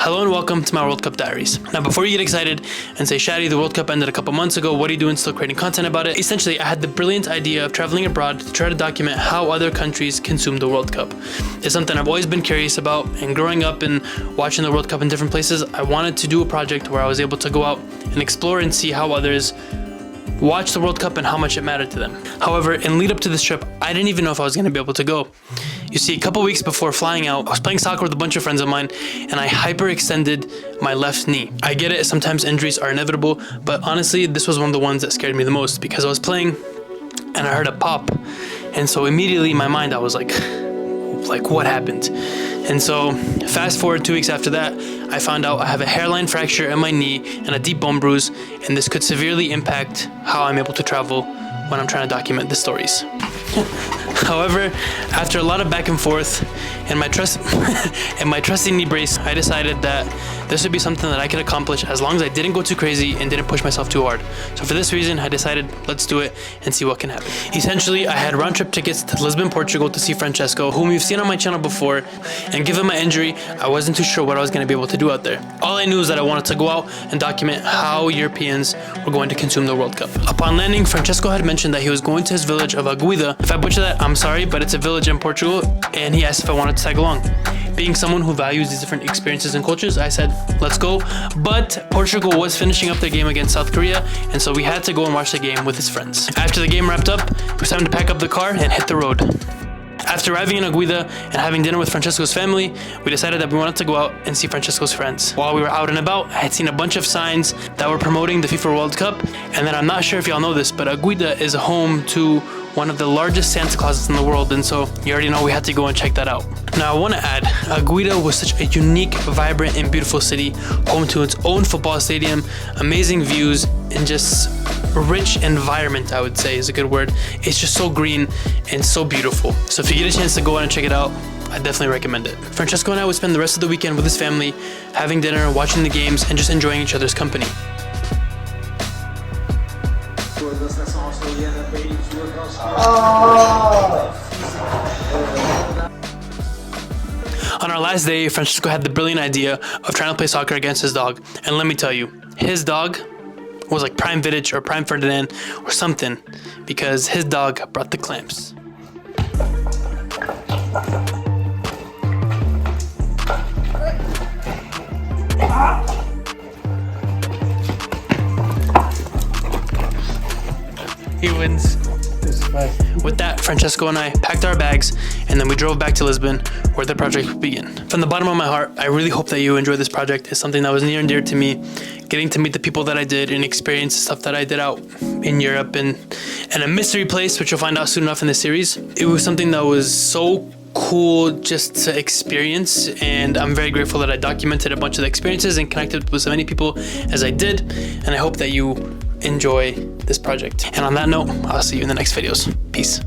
Hello and welcome to my World Cup Diaries. Now before you get excited and say, "SHADIII, the World Cup ended a couple months ago, what are you doing still creating content about it?" Essentially, I had the brilliant idea of traveling abroad to try to document how other countries consume the World Cup. It's something I've always been curious about, and growing up and watching the World Cup in different places, I wanted to do a project where I was able to go out and explore and see how others watch the World Cup and how much it mattered to them. However, in lead up to this trip, I didn't even know if I was going to be able to go. You see, a couple weeks before flying out, I was playing soccer with a bunch of friends of mine and I hyperextended my left knee. I get it, sometimes injuries are inevitable, but honestly, this was one of the ones that scared me the most because I was playing and I heard a pop. And so immediately in my mind, I was like, what happened? And so fast forward 2 weeks after that, I found out I have a hairline fracture in my knee and a deep bone bruise, and this could severely impact how I'm able to travel when I'm trying to document the stories. However, after a lot of back and forth and my trusty knee brace, I decided that this would be something that I could accomplish as long as I didn't go too crazy and didn't push myself too hard. So for this reason, I decided, let's do it and see what can happen. Essentially, I had round trip tickets to Lisbon, Portugal to see Francesco, whom you've seen on my channel before, and given my injury, I wasn't too sure what I was going to be able to do out there. All I knew is that I wanted to go out and document how Europeans were going to consume the World Cup. Upon landing, Francesco had mentioned that he was going to his village of Aguida. If I butcher that, I'm sorry, but it's a village in Portugal, and he asked if I wanted to tag along. Being someone who values these different experiences and cultures, I said, let's go. But Portugal was finishing up their game against South Korea, and so we had to go and watch the game with his friends. After the game wrapped up, it was time to pack up the car and hit the road. After arriving in Aguida and having dinner with Francesco's family, we decided that we wanted to go out and see Francesco's friends. While we were out and about, I had seen a bunch of signs that were promoting the FIFA World Cup, and then I'm not sure if y'all know this, but Aguida is home to one of the largest Santa Clauses in the world, and so you already know we had to go and check that out. Now I want to add, Aguida was such a unique, vibrant, and beautiful city, home to its own football stadium, amazing views, and just rich environment, I would say is a good word. It's just so green and so beautiful. So if you get a chance to go out and check it out, I definitely recommend it. Francesco and I would spend the rest of the weekend with his family, having dinner, watching the games, and just enjoying each other's company. On our last day, Francesco had the brilliant idea of trying to play soccer against his dog. And let me tell you, his dog was like Prime Vidic or Prime Ferdinand or something, because his dog brought the clamps. He wins. With that, Francesco and I packed our bags and then we drove back to Lisbon, where the project would begin. From the bottom of my heart, I really hope that you enjoyed this project. It's something that was near and dear to me, getting to meet the people that I did and experience the stuff that I did out in Europe and a mystery place, which you'll find out soon enough in this series. It was something that was so cool just to experience, and I'm very grateful that I documented a bunch of the experiences and connected with so many people as I did, and I hope that you enjoy this project. And on that note, I'll see you in the next videos. Peace.